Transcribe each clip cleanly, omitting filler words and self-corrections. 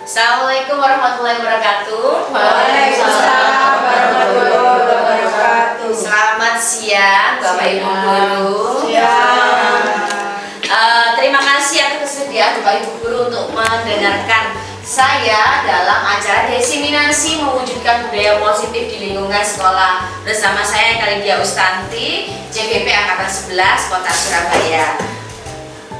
Assalamualaikum warahmatullahi wabarakatuh. Waalaikumsalam warahmatullahi wabarakatuh. Selamat siang Bapak Ibu Guru. Siang. Terima kasih atas kesediaan Bapak Ibu Guru untuk mendengarkan saya dalam acara desiminasi mewujudkan budaya positif di lingkungan sekolah bersama saya Kalidia Ustanti, CBP Angkatan 11 Kota Surabaya.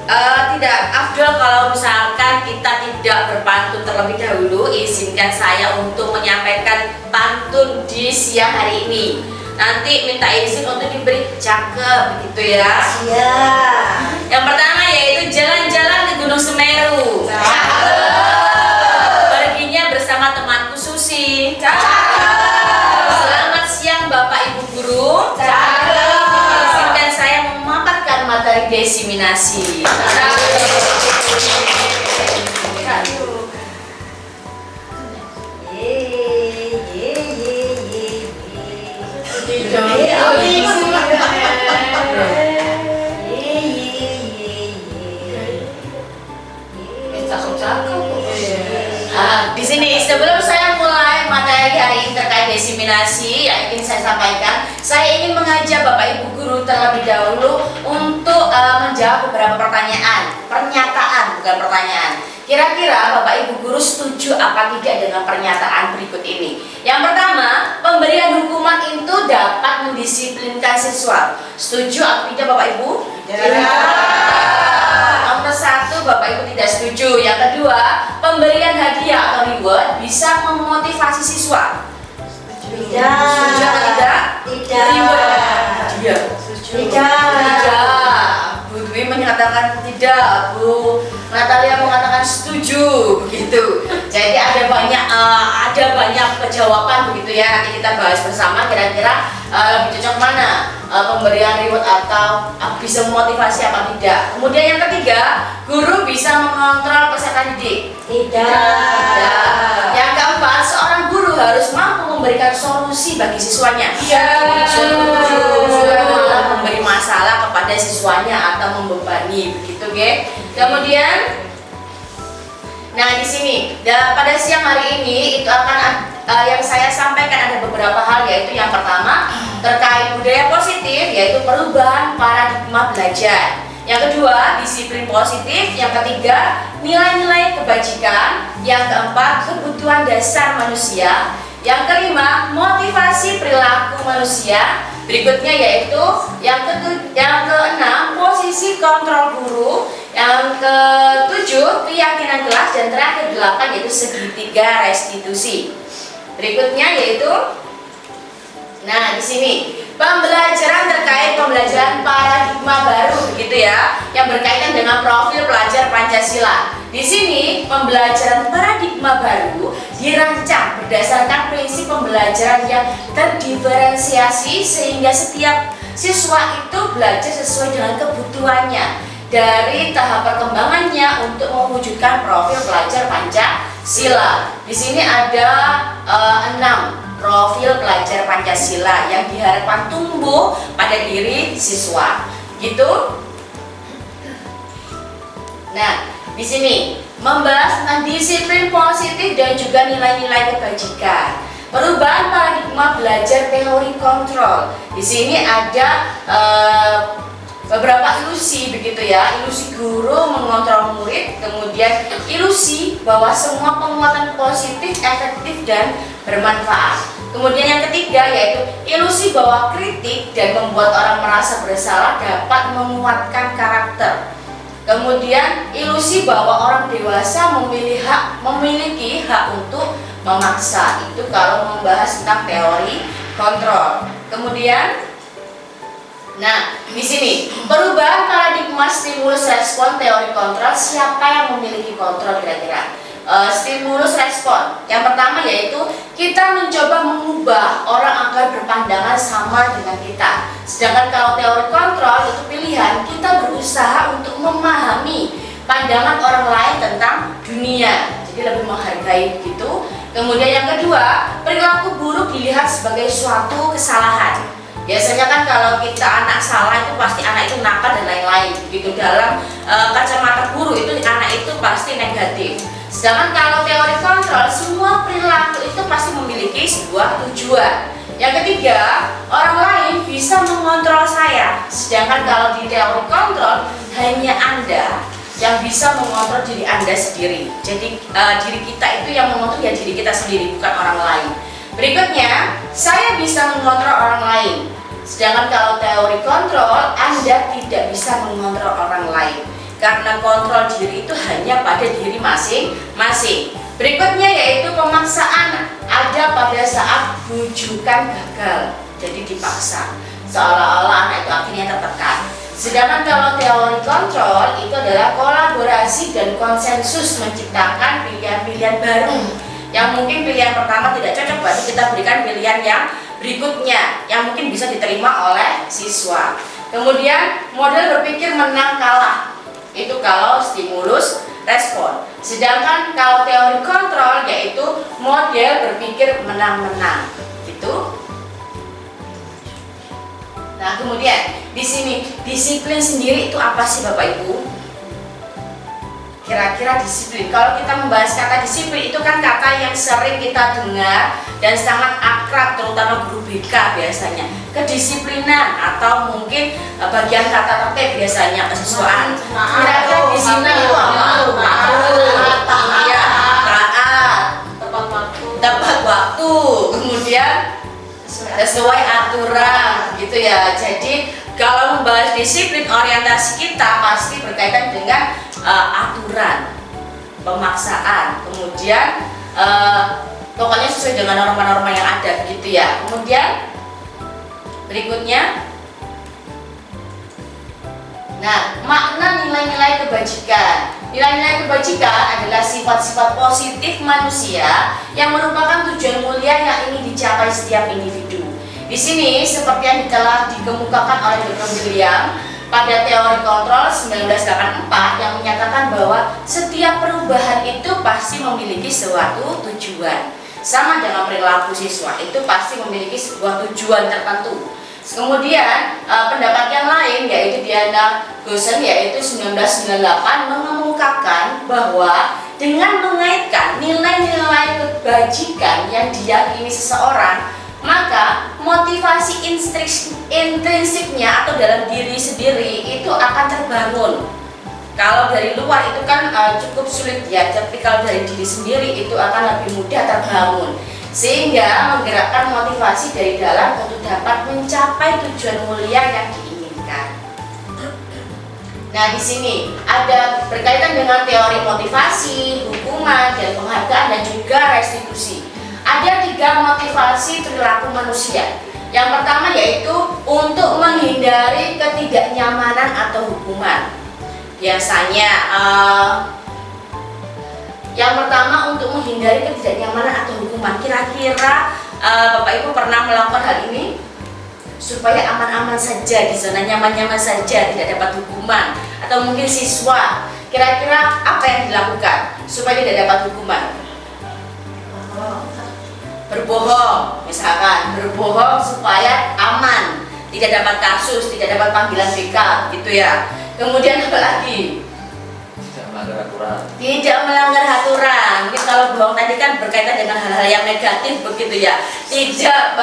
Tidak afdol kalau misalkan kita tidak berpantun terlebih dahulu. Izinkan saya untuk menyampaikan pantun di siang hari ini. Nanti minta izin untuk diberi cakep begitu ya. Iya. Yang pertama yaitu jalan-jalan ke Gunung Semeru. Perginya bersama temanku Susi. Selamat siang Bapak Ibu Guru. Izinkan saya memaparkan materi desiminasi. Di sini sebelum saya mulai materi hari ini terkait desiminasi yang ingin saya sampaikan, saya ingin mengajak Bapak Ibu Guru terlebih dahulu untuk menjawab beberapa pertanyaan, pernyataan bukan pertanyaan. Kira-kira Bapak Ibu Guru setuju apa tidak dengan pernyataan berikut ini? Yang pertama, pemberian hukuman itu dapat mendisiplinkan siswa. Setuju atau tidak Bapak Ibu? Nomor satu, Bapak Ibu tidak setuju. Yang kedua, pemberian hadiah atau reward bisa memotivasi siswa. Tidak. Setuju atau tidak? Tidak. Reward hadiah. Tidak. Bu Dwi menyatakan tidak, Bu Natalia mengatakan setuju, begitu. Jadi ada banyak jawaban begitu ya. Nanti kita bahas bersama kira-kira lebih cocok mana, pemberian reward atau bisa memotivasi apa tidak. Kemudian yang ketiga, guru bisa mengontrol peserta didik. Tidak. Yang keempat, seorang guru harus mampu memberikan solusi bagi siswanya. Malah memberi masalah kepada siswanya atau membebani, begitu, ge. Kemudian, nah di sini, pada siang hari ini itu akan yang saya sampaikan ada beberapa hal, yaitu yang pertama terkait budaya positif, yaitu perubahan paradigma belajar. Yang kedua, disiplin positif. Yang ketiga, nilai-nilai kebajikan. Yang keempat, kebutuhan dasar manusia. Yang kelima, motivasi perilaku manusia. Berikutnya yaitu yang keenam, posisi kontrol guru. Yang ketujuh, keyakinan kelas. Dan terakhir 8 yaitu segitiga restitusi. Berikutnya yaitu, nah di sini pembelajaran terkait pembelajaran paradigma baru, begitu ya, yang berkaitan dengan profil pelajar Pancasila. Di sini pembelajaran paradigma baru dirancang berdasarkan prinsip pembelajaran yang terdiferensiasi sehingga setiap siswa itu belajar sesuai dengan kebutuhannya dari tahap perkembangannya untuk mewujudkan profil pelajar Pancasila. Di sini ada 6 profil pelajar Pancasila yang diharapkan tumbuh pada diri siswa, gitu. Nah, di sini membahas tentang disiplin positif dan juga nilai-nilai kebajikan. Perubahan paradigma belajar teori kontrol. Di sini ada beberapa ilusi, begitu ya. Ilusi guru mengontrol murid, kemudian ilusi bahwa semua penguatan positif, efektif dan bermanfaat. Kemudian yang ketiga yaitu ilusi bahwa kritik dan membuat orang merasa bersalah dapat menguatkan karakter. Kemudian ilusi bahwa orang dewasa memiliki hak untuk memaksa. Itu kalau membahas tentang teori kontrol. Kemudian, nah di sini perubahan paradigma stimulus respon teori kontrol. Siapa yang memiliki kontrol kira-kira? Stimulus respon. Yang pertama yaitu kita mencoba mengubah orang agar berpandangan sama dengan kita. Sedangkan kalau teori kontrol itu pilihan, kita berusaha untuk memahami pandangan orang lain tentang dunia. Jadi lebih menghargai gitu. Kemudian yang kedua, perilaku buruk dilihat sebagai suatu kesalahan. Biasanya kan kalau kita anak salah itu pasti anak itu nakal dan lain-lain. Begitu dalam kacamata guru itu anak itu pasti negatif. Sedangkan kalau teori kontrol, semua perilaku itu pasti memiliki sebuah tujuan. Yang ketiga, orang lain bisa mengontrol saya. Sedangkan kalau di teori kontrol, hanya Anda yang bisa mengontrol diri Anda sendiri. Jadi diri kita itu yang mengontrol ya diri kita sendiri, bukan orang lain. Berikutnya, saya bisa mengontrol orang lain. Sedangkan kalau teori kontrol, Anda tidak bisa mengontrol orang lain. Karena kontrol diri itu hanya pada diri masing-masing. Berikutnya yaitu pemaksaan, ada pada saat bujukan gagal, jadi dipaksa, seolah-olah anak itu akhirnya tertekan. Sedangkan kalau teori kontrol itu adalah kolaborasi dan konsensus menciptakan pilihan-pilihan baru. Yang mungkin pilihan pertama tidak cocok, berarti kita berikan pilihan yang berikutnya yang mungkin bisa diterima oleh siswa. Kemudian model berpikir menang kalah, itu kalau stimulus respon. Sedangkan kalau teori kontrol yaitu model berpikir menang-menang. Gitu. Nah, kemudian di sini disiplin sendiri itu apa sih Bapak Ibu? Kira-kira disiplin. Kalau kita membahas kata disiplin itu kan kata yang sering kita dengar dan sangat akrab, terutama guru BK biasanya. Kedisiplinan atau mungkin bagian kata tertib biasanya kesesuaian. Kira-kira disiplin itu apa? Iya, taat, tepat waktu, kemudian sesuai aturan, gitu ya. Jadi kalau membahas disiplin, orientasi kita pasti berkaitan dengan aturan, pemaksaan, kemudian pokoknya sesuai dengan norma-norma yang ada, gitu ya. Kemudian berikutnya, nah, makna nilai-nilai kebajikan. Nilai-nilai kebajikan adalah sifat-sifat positif manusia yang merupakan tujuan mulia yang ingin dicapai setiap individu. Di sini seperti yang telah dikemukakan oleh Dr. William pada teori kontrol 1984 yang menyatakan bahwa setiap perubahan itu pasti memiliki suatu tujuan. Sama dengan perilaku siswa, itu pasti memiliki sebuah tujuan tertentu. Kemudian pendapat yang lain yaitu Diana Gosen yaitu 1998 mengemukakan bahwa dengan mengaitkan nilai-nilai kebajikan yang diyakini seseorang, maka motivasi intrinsiknya atau dalam diri sendiri itu akan terbangun. Kalau dari luar itu kan cukup sulit ya, tapi kalau dari diri sendiri itu akan lebih mudah terbangun, sehingga menggerakkan motivasi dari dalam untuk dapat mencapai tujuan mulia yang diinginkan. Nah, di sini ada berkaitan dengan teori motivasi, hukuman, dan penghargaan dan juga restitusi. Ada 3 motivasi perilaku manusia. Yang pertama yaitu untuk menghindari ketidaknyamanan atau hukuman. Biasanya yang pertama untuk menghindari ketidaknyamanan atau hukuman. Kira-kira Bapak Ibu pernah melakukan hal ini supaya aman-aman saja, di zona nyaman-nyaman saja, tidak dapat hukuman. Atau mungkin siswa, kira-kira apa yang dilakukan supaya tidak dapat hukuman? Berbohong, misalkan berbohong supaya aman, tidak dapat kasus, tidak dapat panggilan BK, gitu ya. Kemudian apa lagi? Tidak melanggar aturan. Tidak melanggar aturan. Mungkin kalau bohong tadi kan berkaitan dengan hal-hal yang negatif, begitu ya. Tidak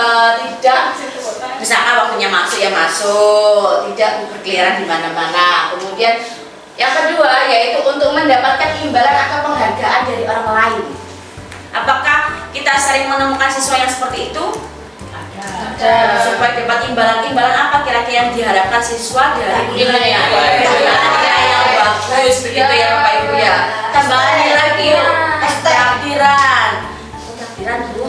misalkan waktunya masuk ya masuk, tidak berkeliaran di mana-mana. Kemudian yang kedua yaitu untuk mendapatkan imbalan atau penghargaan dari orang lain. Apakah kita sering menemukan siswa yang seperti itu? Ada. Supaya dapat imbalan apa kira-kira yang diharapkan siswa dari nilai yang bagus, begitu ya Bapak Ibu ya. Tambahan nilai takdiran dulu.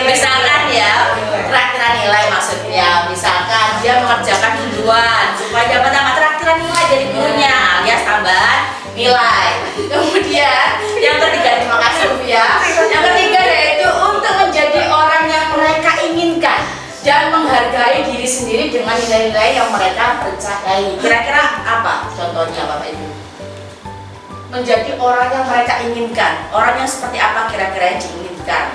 Misalkan ya, traktiran nilai maksudnya. Misalkan dia mengerjakan duluan supaya dapat traktiran nilai dari gurunya, alias tambahan nilai. Kemudian yang ketiga, terima kasih Bu ya. Yang ketiga yaitu untuk menjadi orang yang mereka inginkan dan menghargai diri sendiri dengan nilai-nilai yang mereka percayai. Kira-kira apa contohnya Bapak Ibu? Menjadi orang yang mereka inginkan. Orang yang seperti apa kira-kira yang diinginkan?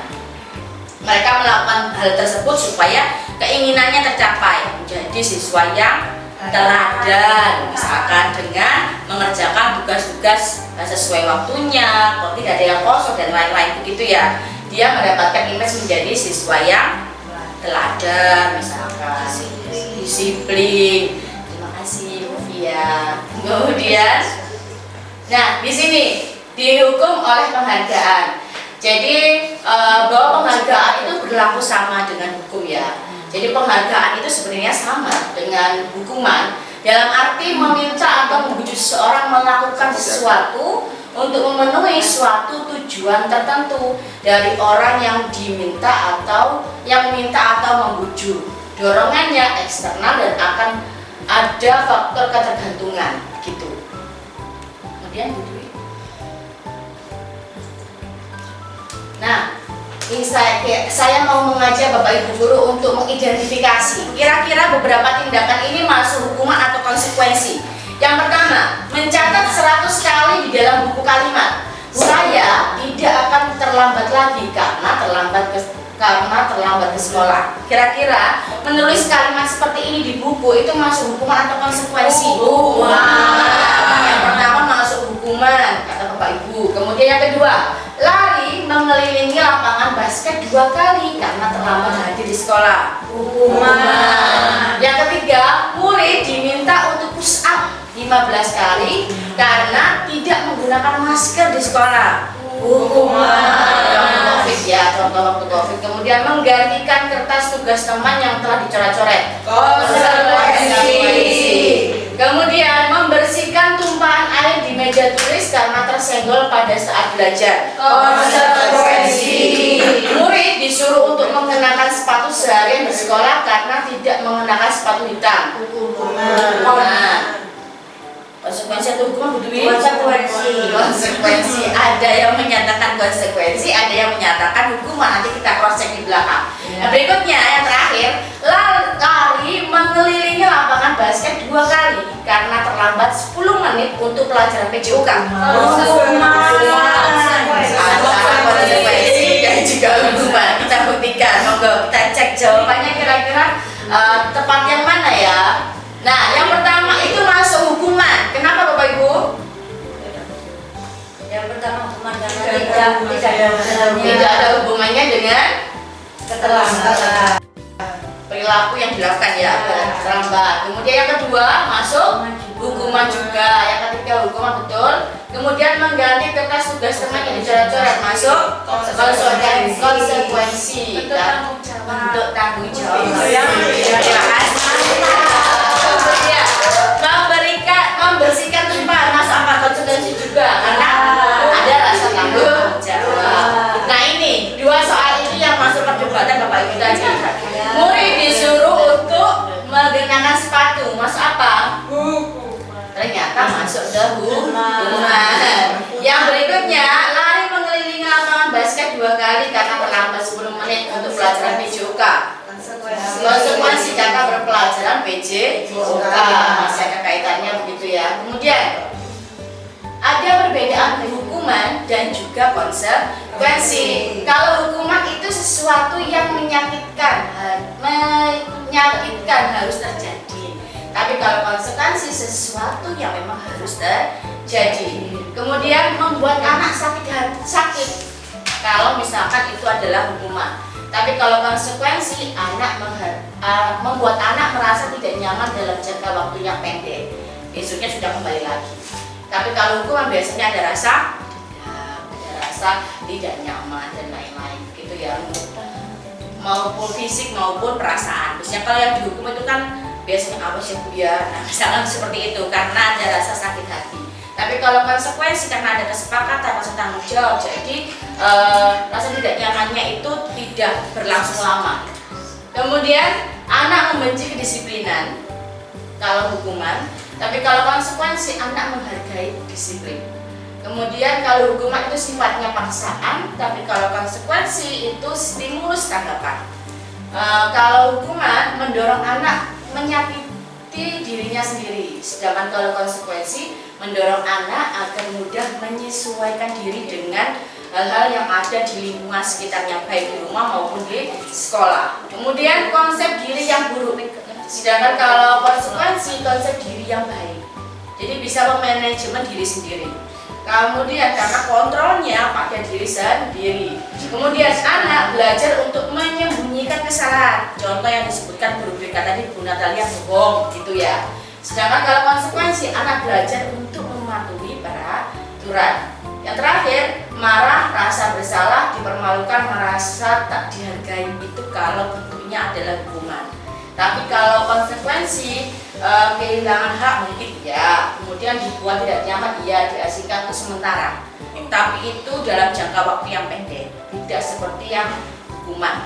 Mereka melakukan hal tersebut supaya keinginannya tercapai. Menjadi siswa yang teladan, misalkan dengan mengerjakan tugas-tugas sesuai waktunya, kalau tidak ada yang kosong dan lain-lain begitu ya. Dia mendapatkan image menjadi siswa yang teladan, misalkan disiplin. Terima kasih Via. Kemudian, nah di sini dihukum oleh penghargaan. Jadi bahwa penghargaan itu berlaku sama dengan hukum ya. Jadi penghargaan itu sebenarnya sama dengan hukuman dalam arti meminta atau membujuk seseorang melakukan sesuatu untuk memenuhi suatu tujuan tertentu dari orang yang diminta atau yang meminta atau membujuk. Dorongannya eksternal dan akan ada faktor ketergantungan gitu. Kemudian Bu Dwi. Nah, ini saya mau mengajak Bapak Ibu guru untuk mengidentifikasi kira-kira beberapa tindakan ini masuk hukuman atau konsekuensi. Yang pertama, mencatat 100 kali di dalam buku kalimat. Saya tidak akan terlambat lagi karena terlambat ke sekolah. Kira-kira menulis kalimat seperti ini di buku itu masuk hukuman atau konsekuensi? Hukuman. Yang pertama masuk hukuman kata Bapak Ibu. Kemudian yang kedua, lari mengelilingi lapangan basket 2 kali karena terlambat hadir di sekolah. Hukuman. Yang ketiga, murid diminta untuk push up 15 kali karena tidak menggunakan masker di sekolah. Hukuman. Covid ya, contoh waktu Covid. Kemudian menggantikan kertas tugas teman yang telah dicoret-coret. Konsekuensi. Kemudian membersihkan tumpahan air di meja tulis karena tersenggol pada saat belajar. Konsekuensi. Murid disuruh untuk mengenakan sepatu seharian di sekolah karena tidak mengenakan sepatu hitam. Hukuman. Konsekuensi atau hukuman Bu Dwi? Konsekuensi. Ada yang menyatakan konsekuensi, ada yang menyatakan hukuman. Nanti kita cross check di belakang. Nah, berikutnya yang terakhir, lari mengelilingi lapangan basket 2 kali karena terlambat 10 menit untuk pelajaran PJOK. Konsekuensi dan juga hukuman. Kita buktikan. Monggo kita cek jawabannya kira-kira tepat yang mana ya. Nah, yang pertama itu masuk hukuman. Kenapa Bapak Ibu? Yang pertama hukuman karena tidak ada hubungannya dengan keterlambatan. perilaku yang dilakukan ya, terlambat. Kemudian yang kedua masuk hukuman juga. Yang ketiga hukuman betul. Kemudian mengganti kertas tugas teman yang dicoret-coret masuk konsekuensi. Bentuk tanggung jawab. Terima kasih. Membersihkan tumpahan masuk apa konsekuensi juga karena ada rasa tanggung jawab. Nah ini 2 soal ini yang masuk perdebatan Bapak Ibu tadi. Murid disuruh untuk mengenakan sepatu, masuk apa? Ternyata masuk ke hukuman. Yang berikutnya, lari mengelilingi lapangan basket 2 kali karena terlambat 10 menit untuk pelajaran PJOK. Konsekuensi karena berpelajaran PJOK. Masih ada kaitannya begitu ya. Kemudian ada perbedaan hukuman dan juga konsekuensi. Kalau hukuman itu sesuatu yang menyakitkan harus terjadi. Tapi kalau konsekuensi sesuatu yang memang harus terjadi. Kemudian membuat anak sakit. Kalau misalkan itu adalah hukuman. Tapi kalau konsekuensi membuat anak merasa tidak nyaman dalam jangka waktu yang pendek. Besoknya sudah kembali lagi. Tapi kalau hukuman biasanya ada rasa tidak nyaman dan lain-lain gitu ya. Maupun fisik maupun perasaan. Biasanya kalau yang dihukum itu kan biasanya apa sih Bu ya? Nah, misalkan seperti itu karena ada rasa sakit hati. Tapi kalau konsekuensi karena ada kesepakatan, rasa tanggung jawab, jadi rasa tidak nyamannya itu tidak berlangsung lama. Kemudian anak membenci kedisiplinan kalau hukuman, tapi kalau konsekuensi anak menghargai disiplin. Kemudian kalau hukuman itu sifatnya paksaan, tapi kalau konsekuensi itu stimulus tanggapan. Kalau hukuman mendorong anak menyakiti dirinya sendiri, sedangkan kalau konsekuensi mendorong anak agar mudah menyesuaikan diri dengan hal-hal yang ada di lingkungan sekitarnya, baik di rumah maupun di sekolah. Kemudian konsep diri yang buruk, sedangkan kalau konsekuensi konsep diri yang baik. Jadi bisa memanajemen diri sendiri. Kemudian karena kontrolnya pada diri sendiri. Kemudian anak belajar untuk menyembunyikan kesalahan. Contoh yang disebutkan guru BK tadi, Bu Natalia, bohong gitu ya. Sedangkan kalau konsekuensi, anak belajar untuk mematuhi peraturan. Yang terakhir, marah, rasa bersalah, dipermalukan, merasa tak dihargai, itu kalau bentuknya adalah hukuman. Tapi kalau konsekuensi, kehilangan hak mungkin ya, kemudian dibuat tidak nyaman ya, diasingkan untuk sementara. Tapi itu dalam jangka waktu yang pendek, tidak seperti yang hukuman.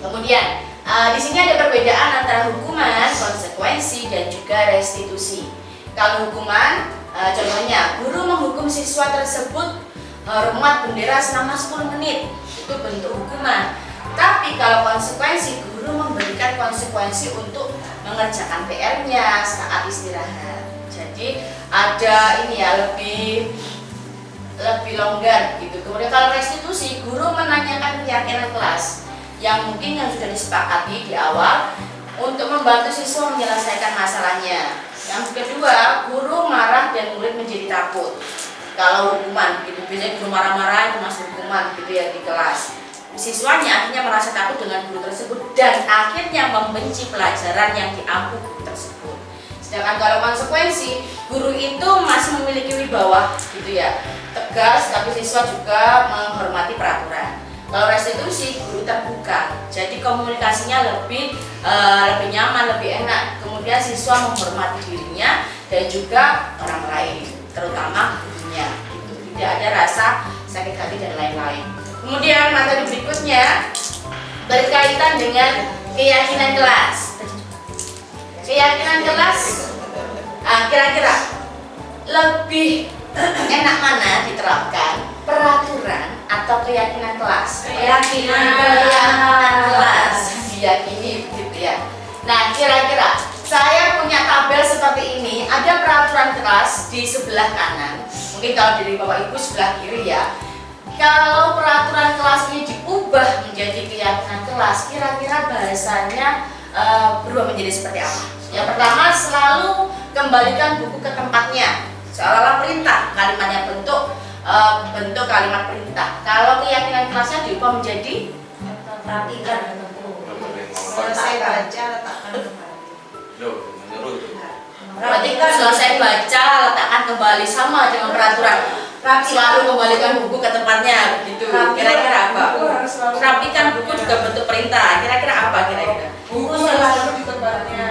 Kemudian di sini ada perbedaan antara hukuman, konsekuensi, dan juga restitusi. Kalau hukuman, contohnya guru menghukum siswa tersebut hormat bendera selama 10 menit, itu bentuk hukuman. Tapi kalau konsekuensi, guru memberikan konsekuensi untuk mengerjakan PR-nya saat istirahat. Jadi ada ini ya, lebih longgar gitu. Kemudian kalau restitusi, guru menanyakan keyakinan kelas yang mungkin yang sudah disepakati di awal untuk membantu siswa menyelesaikan masalahnya. Yang kedua, guru marah dan murid menjadi takut. Kalau hukuman gitu, biasanya guru marah-marah itu masuk hukuman gitu ya di kelas. Siswanya akhirnya merasa takut dengan guru tersebut dan akhirnya membenci pelajaran yang diampu guru tersebut. Sedangkan kalau konsekuensi, guru itu masih memiliki wibawa gitu ya, tegas, tapi siswa juga menghormati peraturan. Kalau restitusi, guru terbuka, jadi komunikasinya lebih nyaman, lebih enak. Kemudian siswa menghormati dirinya dan juga orang lain, terutama gurunya. Itu tidak ada rasa sakit hati dan lain-lain. Kemudian materi berikutnya berkaitan dengan keyakinan kelas. Keyakinan kelas, kira-kira lebih enak mana diterapkan, peraturan atau keyakinan kelas? Keyakinan kelas, diyakini gitu ya. Nah, kira-kira saya punya tabel seperti ini, ada peraturan kelas di sebelah kanan. Mungkin kalau dari Bapak Ibu sebelah kiri ya. Kalau peraturan kelas ini diubah menjadi keyakinan kelas, kira-kira bahasanya berubah menjadi seperti apa? Yang pertama, selalu kembalikan buku ke tempatnya, seolah-olah perintah, kalimatnya bentuk kalimat perintah. Kalau keyakinan kelasnya diubah menjadi Perhatikan buku. Selesai baca letakkan kembali. Loh, menurut itu. berarti selesai baca letakkan kembali, sama dengan peraturan. Selalu kembalikan buku ke tempatnya begitu. Kira-kira apa? Rapikan buku juga bentuk perintah. Kira-kira apa kira-kira? Buku selalu di tempatnya.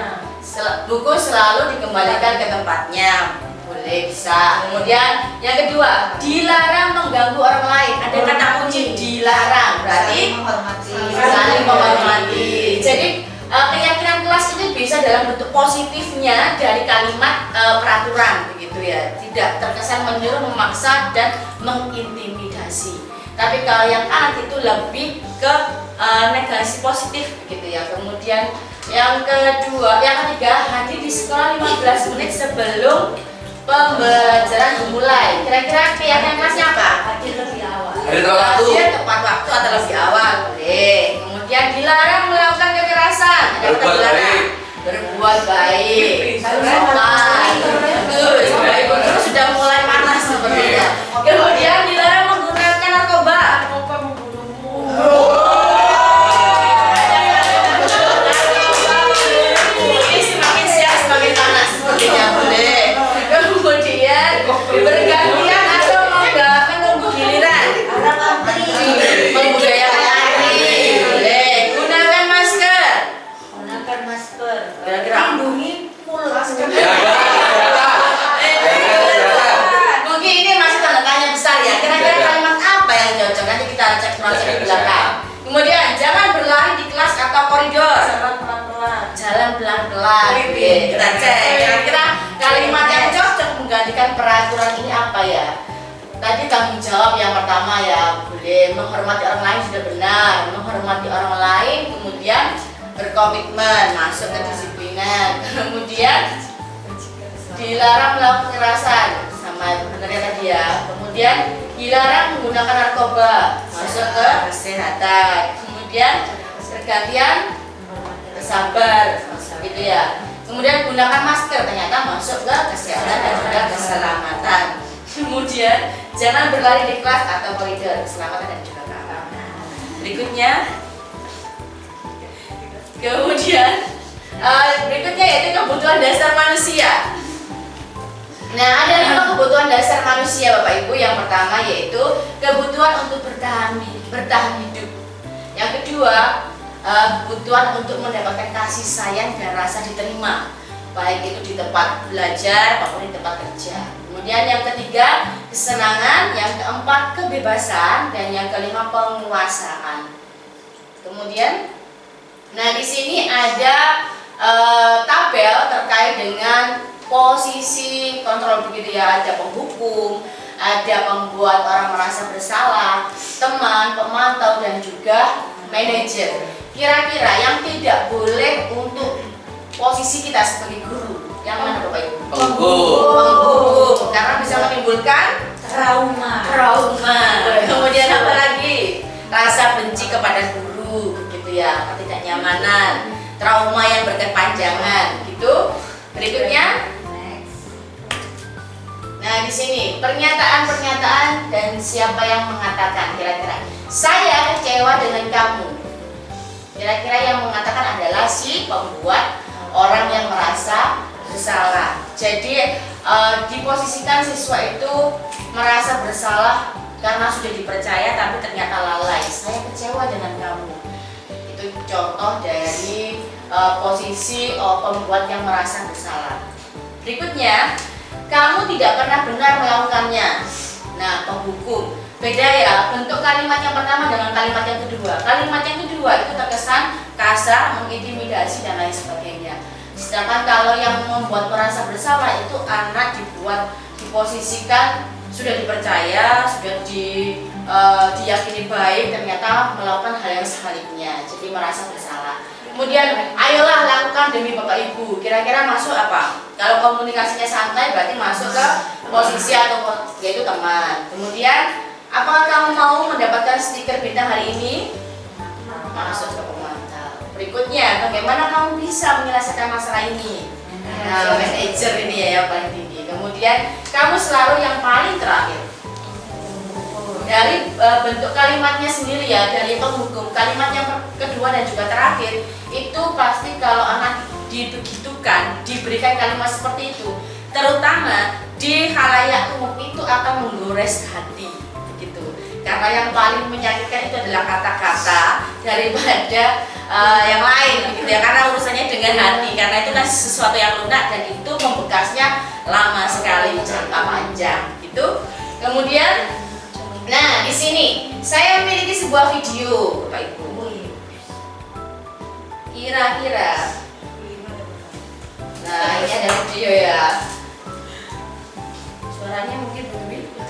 Buku selalu dikembalikan ke tempatnya. Boleh, bisa. Kemudian yang kedua, dilarang mengganggu orang lain. Ada kata kunci dilarang. Berarti saling menghormati. Jadi keyakinan kelas ini bisa dalam bentuk positifnya dari kalimat peraturan begitu ya, tidak terkesan menyuruh, memaksa dan mengintimidasi. Tapi kalau yang kanan itu lebih ke negasi positif begitu ya. Kemudian yang ketiga, hadir di sekolah 15 menit sebelum pembelajaran dimulai. Kira-kira keyakinan kelasnya apa? Hadir lebih awal. Hadir tepat waktu atau lebih awal, boleh. Kemudian dilarang melakukan kekerasan. Berbuat baik. Berbuat baik. Sopan. Bagus. Bapak Ibu guru sudah mulai panas sepertinya. Kemudian dilarang menggunakan narkoba. Narkoba membunuhmu. Ini semakin siang semakin panas sepertinya, boleh. Kemudian bergantian atau menunggu giliran. Anak antri. Membudayakan antri, boleh. Gunakan masker. Gunakan masker. Kira-kira Lindungi mulut. mungkin ini masih tanda tanya besar ya. Kira-kira kalimat apa yang cocok? Nanti kita cek di belakang. Kemudian jangan berlari di kelas atau koridor. Jalan pelan-pelan. Jalan pelan-pelan. Oke, kita cek. Kira-kira kalimat yang cocok menggantikan peraturan ini apa ya? Tadi tanggung jawab yang pertama ya, boleh. Menghormati orang lain sudah benar. Menghormati orang lain, kemudian berkomitmen, masuk ke disiplinan. Kemudian dilarang melakukan kekerasan, sama benernya tadi ya. Kemudian dilarang menggunakan narkoba, masuk ke kesehatan. Kemudian pergantian bersabar, gitu ya. Kemudian gunakan masker, ternyata masuk ke kesehatan dan Jangan berlari di kelas atau koridor. Keselamatan dan juga keamanan. Berikutnya, berikutnya yaitu kebutuhan dasar manusia. Nah, ada 5 kebutuhan dasar manusia Bapak Ibu. Yang pertama yaitu kebutuhan untuk bertahan hidup. Yang kedua, kebutuhan untuk mendapatkan kasih sayang dan rasa diterima, baik itu di tempat belajar maupun di tempat kerja. Kemudian yang ketiga, kesenangan. Yang keempat, kebebasan. Dan yang kelima, penguasaan. Kemudian, nah di sini ada tabel terkait dengan posisi kontrol begitu ya. Ada penghukum, ada pembuat orang merasa bersalah, teman, pemantau, dan juga manajer. Kira-kira yang tidak boleh untuk posisi kita sebagai guru yang mana Bapak Ibu? Penghukum, karena bisa menimbulkan Trauma. Kemudian apa lagi? Rasa benci kepada guru, gitu ya, ketidaknyamanan, trauma yang berkepanjangan, gitu. Berikutnya, nah di sini pernyataan-pernyataan dan siapa yang mengatakan. Kira-kira saya kecewa dengan kamu. Kira-kira yang mengatakan adalah si pembuat, orang yang merasa bersalah. Jadi diposisikan siswa itu merasa bersalah karena sudah dipercaya tapi ternyata lalai. Saya kecewa dengan kamu. Itu contoh dari posisi pembuat yang merasa bersalah. Berikutnya, kamu tidak pernah benar melakukannya. Nah, penghukum. Beda ya, bentuk kalimat yang pertama dengan kalimat yang kedua. Kalimat yang kedua itu terkesan kasar, mengintimidasi, dan lain sebagainya. Sedangkan kalau yang membuat merasa bersalah itu anak diposisikan sudah dipercaya, sudah diyakini baik, ternyata melakukan hal yang sebaliknya, jadi merasa bersalah. Kemudian, ayolah lakukan demi Bapak Ibu. Kira-kira masuk apa? Kalau komunikasinya santai berarti masuk ke posisi atau yaitu teman. Kemudian, apakah kamu mau mendapatkan stiker bintang hari ini? Masuk ke pemantau. Berikutnya, bagaimana kamu bisa menyelesaikan masalah ini? Nah, manajer ini ya yang paling tinggi. Kemudian, kamu selalu yang paling terakhir. Dari bentuk kalimatnya sendiri ya, dari penghukum, kalimat yang kedua dan juga terakhir itu pasti kalau anak dibegitukan, diberikan kalimat seperti itu, terutama di khalayak umum itu akan menggores hati, begitu. Karena yang paling menyakitkan itu adalah kata-kata daripada yang lain, begitu ya. Karena urusannya dengan hati, karena itu kan sesuatu yang lunak dan itu membekasnya lama sekali, jangka panjang, gitu. Kemudian, nah, di sini saya memiliki sebuah video, Bapak Ibu. Kira-kira, nah ini ada video ya. Suaranya mungkin berbeda.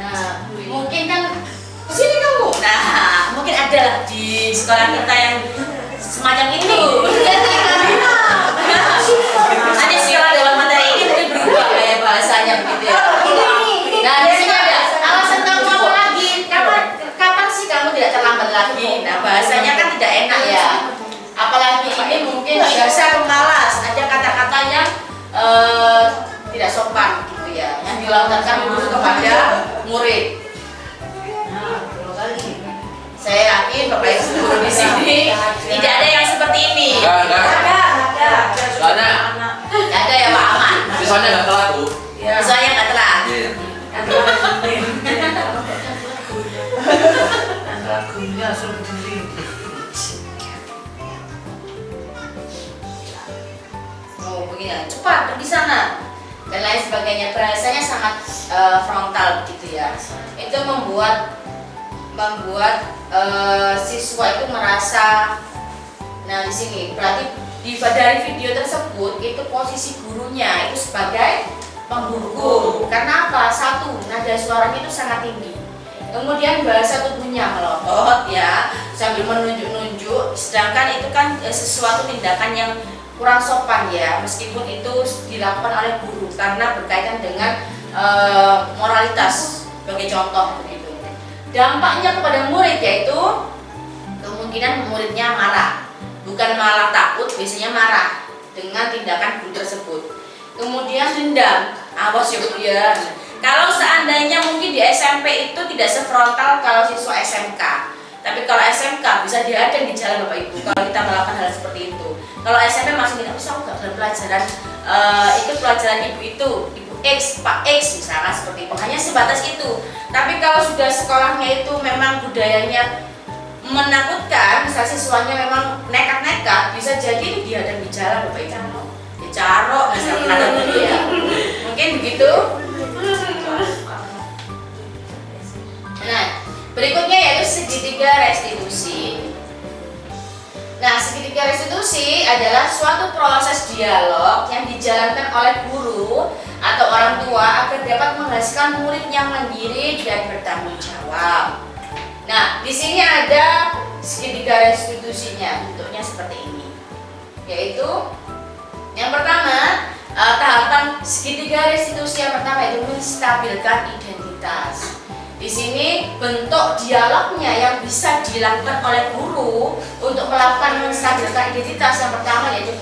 Nah, mungkin kan kesini kamu. Nah, mungkin ada lah di sekolah kita yang semacam itu. Ada sekolah dalam materi ini mungkin berubah kayak bahasanya begitu ya. Nah, di sini ada alasan kamu apa lagi? Kapan sih kamu tidak terlambat lagi? Nah, bahasanya kan tidak enak ya. Apalagi ini mungkin dasar pemalas. Ada kata-kata yang tidak sopan gitu ya, yang dilontarkan guru kepada murid. Saya yakin Bapak Ibu di sini tidak ada yang seperti ini. Ada. Soalnya Ada ya Pak Aman. siswanya nggak telat tuh. Soalnya nggak telat. Iya. Oh begini, cepat pergi sana dan lain sebagainya. Bahasanya sangat frontal gitu ya. Itu membuat siswa itu merasa. Nah di sini berarti dari video tersebut itu posisi gurunya itu sebagai penghukum. Karena apa? Satu, nada suaranya itu sangat tinggi. Kemudian bahasa tubuhnya melotot ya, sambil menunjuk-nunjuk. Sedangkan itu kan sesuatu tindakan yang kurang sopan ya, meskipun itu dilakukan oleh guru karena berkaitan dengan moralitas sebagai contoh begitu. Dampaknya kepada murid yaitu kemungkinan muridnya marah. bukan malah takut, biasanya marah dengan tindakan guru tersebut. Kemudian dendam, awas ya Bu ya. Kalau seandainya mungkin di SMP itu tidak sefrontal kalau siswa SMK, tapi kalau SMK bisa dihadang di jalan Bapak Ibu kalau kita melakukan hal seperti itu. Kalau SMP masih tidak bisa dalam pelajaran ikut pelajaran ibu itu, ibu X, Pak X misalnya seperti itu, hanya sebatas itu. Tapi kalau sudah sekolahnya itu memang budayanya menakutkan, misal siswanya memang nekat-nekat, bisa jadi dihadang di jalan Bapak Ibu. Carok misalnya kata dulu ya. Mungkin begitu. Nah, berikutnya yaitu segitiga restitusi. Nah, segitiga restitusi adalah suatu proses dialog yang dijalankan oleh guru atau orang tua agar dapat menghasilkan murid yang mandiri dan bertanggung jawab. Nah, di sini ada segitiga restitusinya, bentuknya seperti ini. Yaitu yang pertama, tahapan segitiga restitusi yang pertama itu menstabilkan identitas. Di sini bentuk dialognya yang bisa dilakukan oleh guru untuk melakukan menstabilkan identitas yang pertama yaitu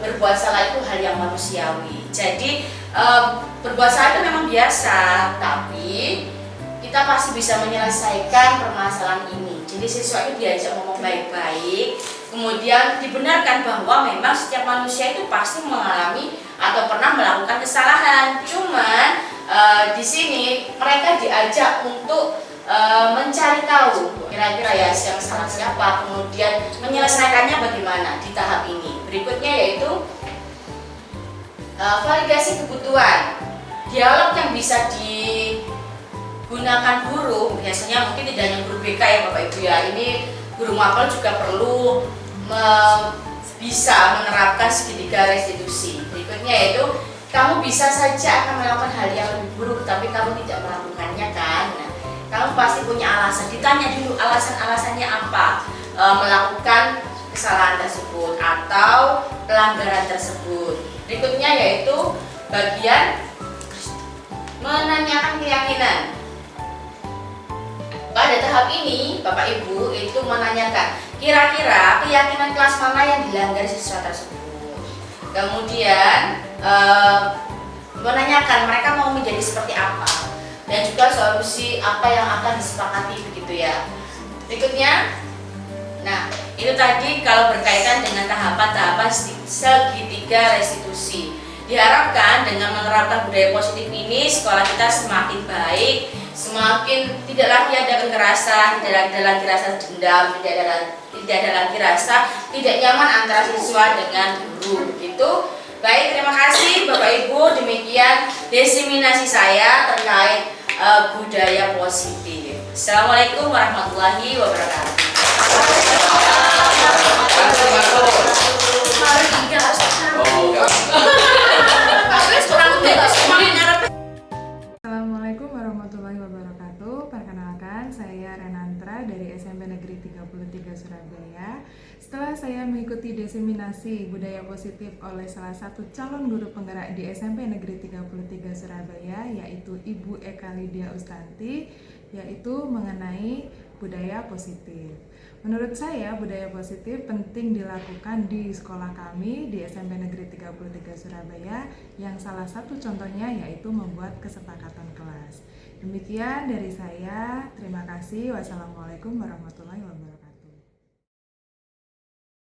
berbuat salah itu hal yang manusiawi. Jadi berbuat salah itu memang biasa, tapi kita pasti bisa menyelesaikan permasalahan ini. Jadi siswa itu diajak ngomong baik-baik, kemudian dibenarkan bahwa memang setiap manusia itu pasti mengalami atau pernah melakukan kesalahan. Cuman di sini mereka diajak untuk mencari tahu kira-kira ya yang salah siapa, kemudian menyelesaikannya bagaimana di tahap ini. Berikutnya yaitu validasi kebutuhan. Dialog yang bisa digunakan guru, biasanya mungkin tidak hanya guru BK ya Bapak Ibu ya, ini guru mapel juga perlu bisa menerapkan segitiga restitusi. Berikutnya yaitu kamu bisa saja akan melakukan hal yang lebih buruk tapi kamu tidak melakukannya kan. Nah, kamu pasti punya alasan. Ditanya dulu alasan-alasannya apa melakukan kesalahan tersebut atau pelanggaran tersebut. Berikutnya yaitu bagian menanyakan keyakinan. Pada tahap ini Bapak Ibu itu menanyakan kira-kira keyakinan kelas mana yang dilanggar siswa tersebut. Kemudian menanyakan mereka mau menjadi seperti apa dan juga solusi apa yang akan disepakati begitu ya. Berikutnya, nah itu tadi kalau berkaitan dengan tahapan-tahapan segitiga restitusi. Diharapkan dengan menerapkan budaya positif ini sekolah kita semakin baik, semakin tidak lagi ada kekerasan, tidak ada lagi rasa dendam, tidak ada lagi rasa tidak nyaman antara siswa dengan guru begitu. Baik, terima kasih Bapak Ibu, demikian diseminasi saya terkait budaya positif. Assalamualaikum warahmatullahi wabarakatuh. Assalamualaikum warahmatullahi wabarakatuh. Perkenalkan, saya Renantra dari SMP Negeri 33 Surabaya. Setelah saya mengikuti diseminasi budaya positif oleh salah satu calon guru penggerak di SMP Negeri 33 Surabaya, yaitu Ibu Eka Lydia Ustanti, yaitu mengenai budaya positif. Menurut saya, budaya positif penting dilakukan di sekolah kami di SMP Negeri 33 Surabaya, yang salah satu contohnya yaitu membuat kesepakatan kelas. Demikian dari saya, terima kasih. Wassalamualaikum warahmatullahi wabarakatuh.